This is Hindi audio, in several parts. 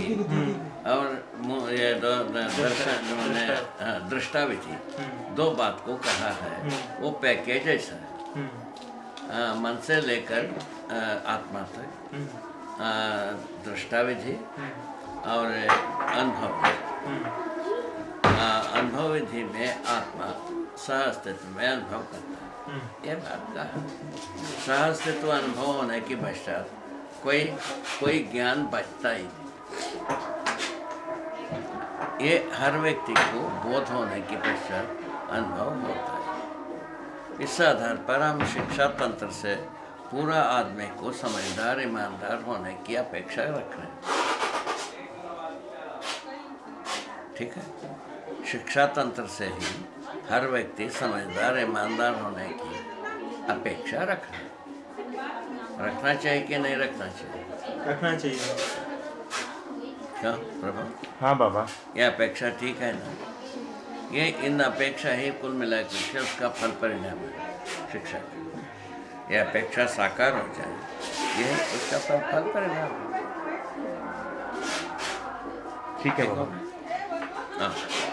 विधि और ये दृष्टा विधि, दो बात को कहा है। वो पैकेज ऐसा है, मन से लेकर आत्मा तक, दृष्टा विधि और अनुभव। अनुभव विधि में आत्मा सहअस्तित्व में अनुभव करता है। ये बात कहा। सहअस्तित्व अनुभव होने के पश्चात कोई ज्ञान बचता ही नहीं। ये हर व्यक्ति को बोध होने के पश्चात अनुभव होता है। इस आधार पर हम शिक्षा तंत्र से पूरा आदमी को समझदार ईमानदार होने की अपेक्षा रख रहे हैं। ठीक है, शिक्षा तंत्र से ही हर व्यक्ति समझदार ईमानदार होने की अपेक्षा रखना चाहिए कि नहीं रखना चाहिए? रखना चाहिए। क्यों प्रभु? हाँ बाबा, यह अपेक्षा ठीक है ना? ये इन अपेक्षा ही कुल मिलाकर उसका फल परिणाम है शिक्षा की। यह अपेक्षा साकार हो जाए, यही उसका फल परिणाम है। ठीक है बाबा। हाँ,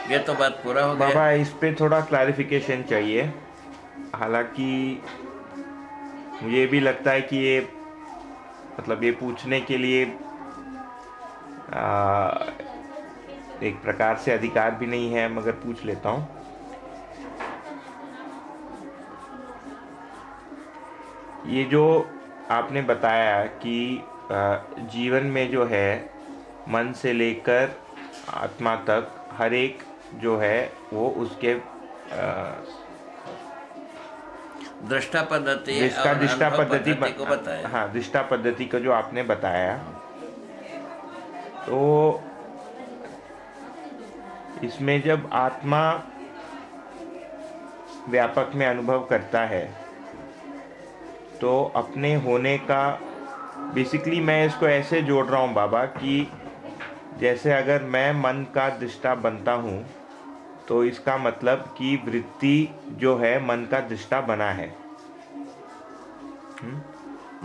ये तो बात पूरा हो गया। बाबा इस पे थोड़ा क्लैरिफिकेशन चाहिए। हालांकि मुझे भी लगता है कि ये मतलब ये पूछने के लिए एक प्रकार से अधिकार भी नहीं है, मगर पूछ लेता हूँ। ये जो आपने बताया कि जीवन में जो है मन से लेकर आत्मा तक हर एक जो है वो उसके दृष्टा पद्धति जिसका दृष्टा पद्धति को बताया। हाँ, दृष्टा पद्धति का जो आपने बताया, तो इसमें जब आत्मा व्यापक में अनुभव करता है तो अपने होने का, बेसिकली मैं इसको ऐसे जोड़ रहा हूँ बाबा कि जैसे अगर मैं मन का दृष्टा बनता हूँ तो इसका मतलब कि वृत्ति जो है मन का दृष्टा बना है।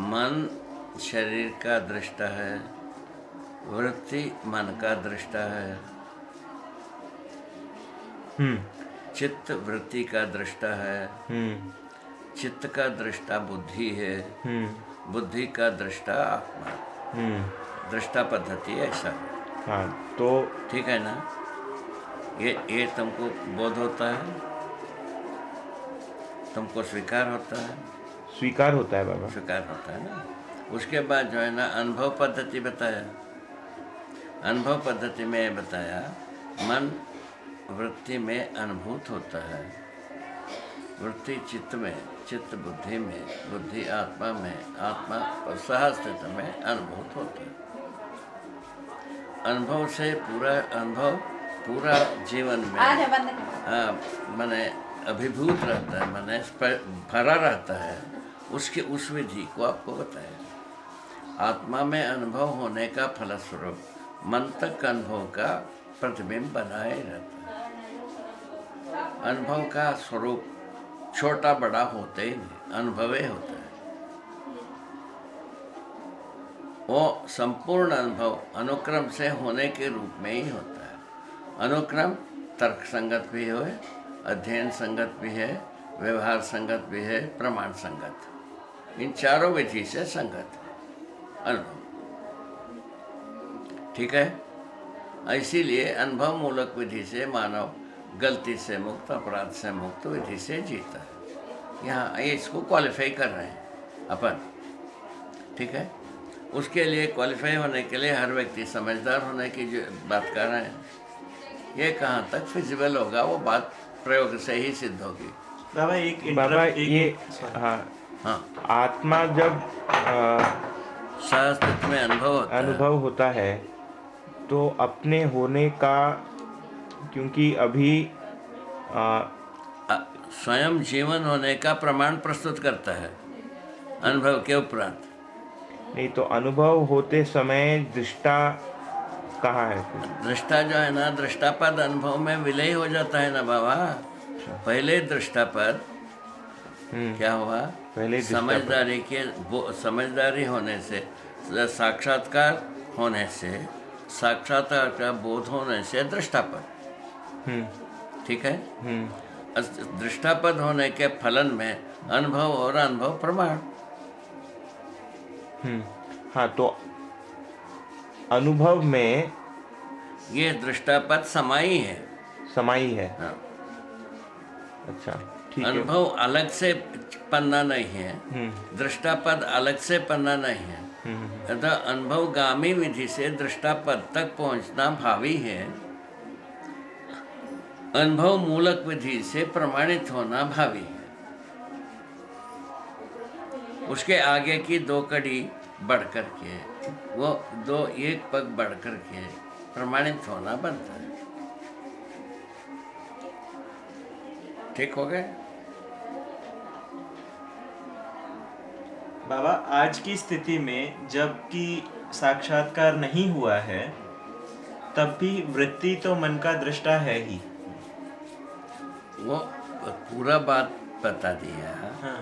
मन शरीर का दृष्टा है, वृत्ति मन का दृष्टा है, चित्त वृत्ति का दृष्टा है, चित्त का दृष्टा बुद्धि है, बुद्धि का दृष्टा आत्मा। दृष्टा पद्धति ऐसा है। हाँ, तो ठीक है ना? ये तुमको बोध होता है, तुमको स्वीकार होता है? स्वीकार होता है बाबा, स्वीकार होता है ना। उसके बाद जो है ना अनुभव पद्धति बताया। अनुभव पद्धति में ये बताया मन वृत्ति में अनुभूत होता है, वृत्ति चित्त में, चित्त बुद्धि में, बुद्धि आत्मा में, आत्मा सहअस्तित्व में अनुभूत होता है। अनुभव से पूरा जीवन में माने अभिभूत रहता है, माने भरा रहता है। उसके उस विधि को आपको बताया। आत्मा में अनुभव होने का फलस्वरूप मन तक अनुभव का प्रतिबिंब बनाए रहता है। अनुभव का स्वरूप छोटा बड़ा होते ही नहीं, अनुभव ही होता है। वो संपूर्ण अनुभव अनुक्रम से होने के रूप में ही होता है। अनुक्रम तर्क संगत भी है, अध्ययन संगत भी है, व्यवहार संगत भी है, प्रमाण संगत। इन चारों विधि से संगत है अनुभव। ठीक है। इसीलिए अनुभव मूलक विधि से मानव गलती से मुक्त, अपराध से मुक्त विधि से जीता है। यहाँ इसको क्वालिफाई कर रहे हैं अपन। ठीक है। उसके लिए क्वालिफाई होने के लिए हर व्यक्ति समझदार होने की जो बात कर रहे हैं, ये कहाँ तक फिजिबल होगा वो बात प्रयोग से ही सिद्ध होगी। बाबा ये हाँ, आत्मा जब सहअस्तित्व में अनुभव होता है तो अपने होने का, क्योंकि अभी स्वयं जीवन होने का प्रमाण प्रस्तुत करता है अनुभव के उपरांत। नहीं तो अनुभव होते समय दृष्टा कहाँ है? दृष्टा जो है ना, दृष्टापद अनुभव में विलय हो जाता है ना बाबा। पहले दृष्टापद क्या हुआ? पहले समझदारी होने से, साक्षात्कार होने से साक्षात्कार का बोध होने से दृष्टापद, ठीक है। दृष्टापद होने के फलन में अनुभव और अनुभव प्रमाण। हाँ, तो अनुभव में ये दृष्टापद समाई है। समाई है। हाँ। अच्छा, ठीक है। अनुभव अलग से पन्ना नहीं है, दृष्टापद अलग से पन्ना नहीं है। अतः अनुभवगामी विधि से दृष्टापद तक पहुंचना भावी है, अनुभव मूलक विधि से प्रमाणित होना भावी है। उसके आगे की दो कड़ी बढ़कर के, वो दो एक पग बढ़कर के प्रमाणित होना बनता है। ठीक हो गए बाबा? आज की स्थिति में जबकि साक्षात्कार नहीं हुआ है, तब भी वृत्ति तो मन का दृष्टा है ही। वो पूरा बात बता दिया। हाँ।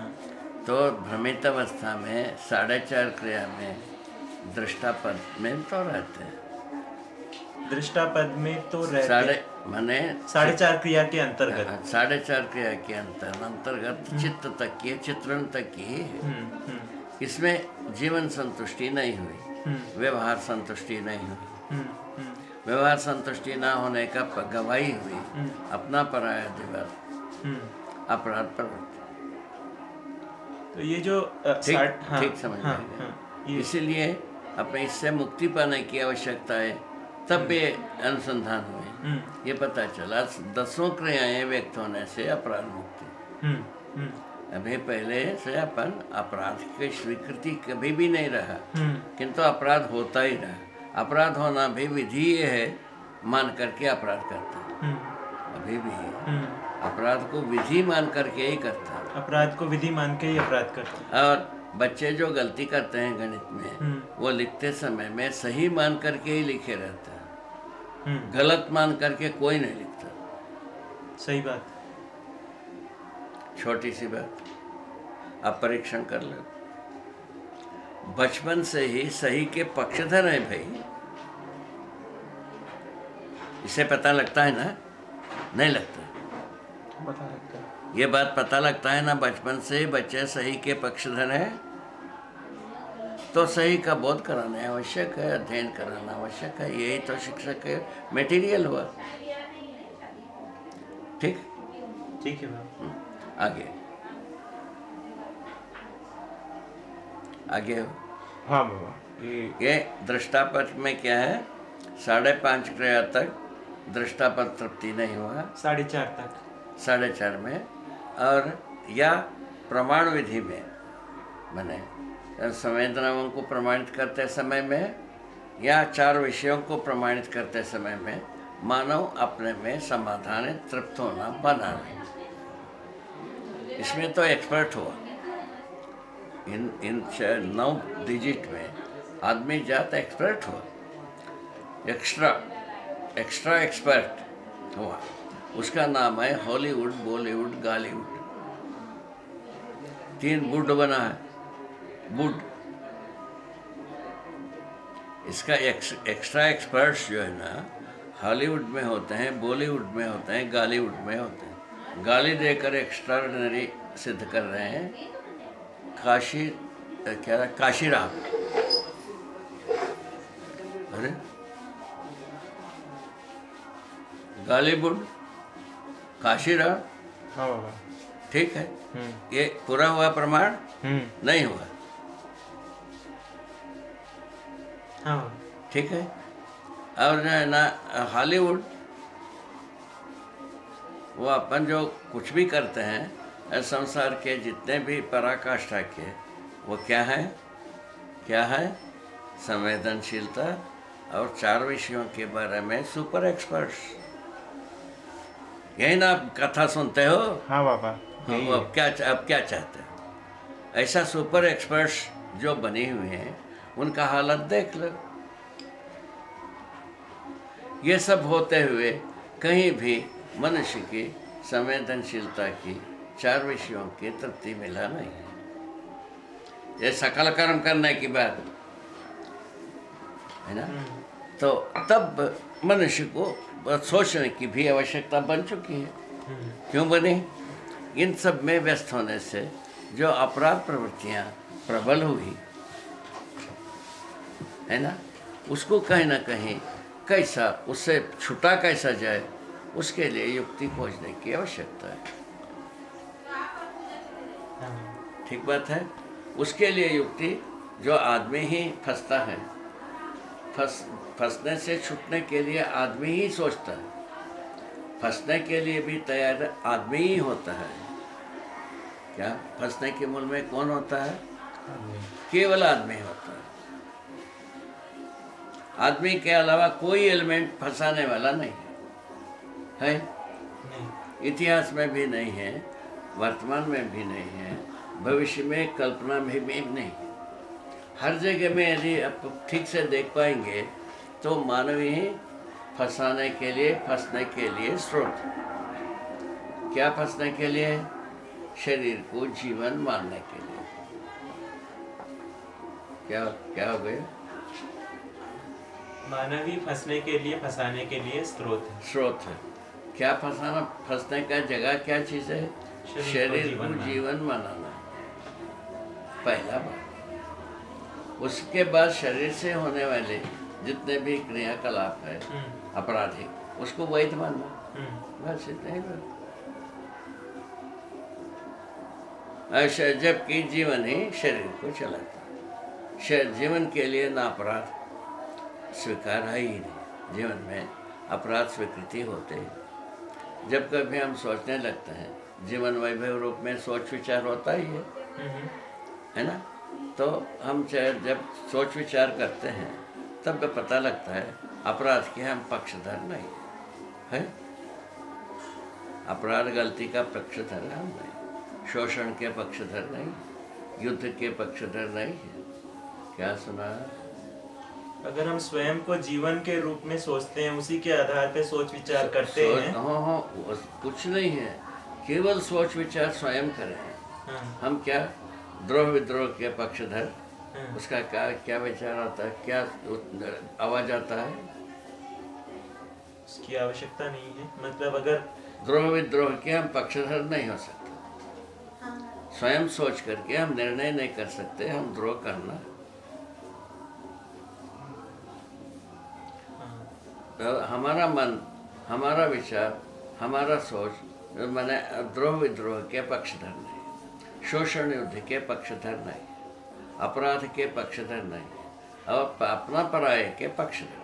तो भ्रमित अवस्था में 4.5 क्रिया में दृष्टापद में तो रहते हैं। दृष्टापद में तो रहते माने 4.5 क्रिया के अंतर्गत। 4.5 क्रिया के अंतर्गत चित्त तक की, चित्रण तक की है। इसमें जीवन संतुष्टि नहीं हुई, व्यवहार संतुष्टि नहीं हुई। व्यवहार संतुष्टि ना होने का गवाही हुई अपना पराया दिवस, अपराध प्रवृत्ति। तो ये जो ठीक समझ में। इसीलिए अपने इससे मुक्ति पाने की आवश्यकता है। तब ये अनुसंधान हुए, ये पता चला 10 क्रियाएं व्यक्त होने से अपराध मुक्ति। अभी पहले से अपन अपराध की स्वीकृति कभी भी नहीं रहा, किंतु अपराध होता ही रहा। अपराध होना भी विधि ये है, मान करके अपराध करता है। अभी भी अपराध को विधि मान करके ही करता है। अपराध को विधि मान के ही अपराध करता है। और बच्चे जो गलती करते हैं गणित में, वो लिखते समय में सही मान करके ही लिखे रहते हैं, गलत मान करके कोई नहीं लिखता। सही बात। छोटी सी बात आप परीक्षण कर लो। बचपन से ही सही के पक्षधर है भाई, इसे पता लगता है ना? नहीं लगता। पता लगता है। ये बात पता लगता है ना, बचपन से ही बच्चे सही के पक्षधर हैं। तो सही का बोध कराना आवश्यक है, अध्ययन कराना आवश्यक है। यही तो शिक्षक के मटेरियल हुआ। ठीक ठीक है बाबा। आगे आगे। हाँ बाबा, ये दृष्टापद में क्या है? 5.5 क्रिया तक दृष्टापद तृप्ति नहीं हुआ, 4.5 तक, 4.5 में। और या प्रमाण विधि में, माने संवेदनाओं को प्रमाणित करते समय में या 4 विषयों को प्रमाणित करते समय में मानव अपने में समाधान तृप्त होना बना नहीं। इसमें तो एक्सपर्ट हुआ। इन 9 डिजिट में आदमी जात एक्सपर्ट हुआ, एक्स्ट्रा एक्सपर्ट हुआ। उसका नाम है हॉलीवुड, बॉलीवुड, गालीवुड। 3 बुड बना है। बुड इसका एक्स्ट्रा एक्सपर्ट्स जो है ना, हॉलीवुड में होते हैं, बॉलीवुड में होते हैं, गालीवुड में होते हैं। गाली देकर एक्स्ट्राऑर्डिनरी सिद्ध कर रहे हैं काशीराम। अरे गालीवुड, काशीराम, हाँ बाबा, ठीक है। ये पूरा हुआ प्रमाण? नहीं हुआ। हाँ ठीक है। और जो है ना हॉलीवुड, वो अपन जो कुछ भी करते हैं संसार के जितने भी पराकाष्ठा के, वो क्या है? संवेदनशीलता और 4 विषयों के बारे में सुपर एक्सपर्ट्स। यही ना आप कथा सुनते हो? हाँ बाबा, यही अब क्या चाहते हो? ऐसा सुपर एक्सपर्ट्स जो बने हुए हैं, उनका हालत देख लो। ये सब होते हुए कहीं भी मनुष्य की संवेदनशीलता की 4 विषयों की तृप्ति मिला नहीं है। ये सकल कर्म करने की बात है ना। तो तब मनुष्य को सोचने की भी आवश्यकता बन चुकी है। क्यों बनी? इन सब में व्यस्त होने से जो अपराध प्रवृत्तियां प्रबल हुई है ना, उसको कहीं ना कहीं कैसा उससे छुटा कैसा जाए, उसके लिए युक्ति खोजने की आवश्यकता है। ठीक बात है। उसके लिए युक्ति, जो आदमी ही फंसता है, फंसने से छूटने के लिए आदमी ही सोचता है, फंसने के लिए भी तैयार आदमी ही होता है। क्या फंसने के मूल में कौन होता है? केवल आदमी होता है। आदमी के अलावा कोई एलिमेंट फंसाने वाला नहीं है, इतिहास में भी नहीं है, वर्तमान में भी नहीं है, भविष्य में कल्पना में भी नहीं। हर जगह में यदि आप ठीक से देख पाएंगे तो मानव ही फंसाने के लिए, फंसने के लिए स्रोत। क्या फंसने के लिए? शरीर को जीवन मानने के लिए। क्या हो गया? मानवी फंसने के लिए, फंसाने के लिए स्रोत है। क्या फंसाना? फंसने का जगह क्या चीज़ है? शरीर को जीवन बनाना, पहला बात। उसके बाद शरीर से होने वाले जितने भी क्रियाकलाप है आपराधिक, उसको वैध मानना, बस इतना ही बात। ऐसा जबकि जीवन ही शरीर को चलाता है। जीवन के लिए ना अपराध स्वीकार है ही नहीं। जीवन में अपराध स्वीकृति होते हैं। जब कभी हम सोचने लगते हैं, जीवन वैभव रूप में सोच विचार होता ही है ना, तो हम जब सोच विचार करते हैं तब तो पता लगता है अपराध के हम पक्षधर नहीं है। अपराध गलती का पक्षधर हम नहीं, शोषण के पक्षधर नहीं, युद्ध के पक्षधर नहीं है। क्या सुना? अगर हम स्वयं को जीवन के रूप में सोचते हैं, उसी के आधार पे सोच विचार करते हैं। हाँ, कुछ नहीं है, केवल सोच विचार स्वयं करें। हम क्या द्रोह विद्रोह के पक्षधर, उसका क्या विचार आता है, क्या आवाज आता है? उसकी आवश्यकता नहीं है। मतलब अगर द्रोह विद्रोह के हम पक्षधर नहीं हो सकते। स्वयं सोच करके हम निर्णय नहीं कर सकते हम द्रोह करना। तो हमारा मन, हमारा विचार, हमारा सोच मैंने द्रोह विद्रोह के पक्षधर नहीं, शोषण युद्ध के पक्षधर नहीं, अपराध के पक्षधर नहीं, और अपना पराये के पक्षधर।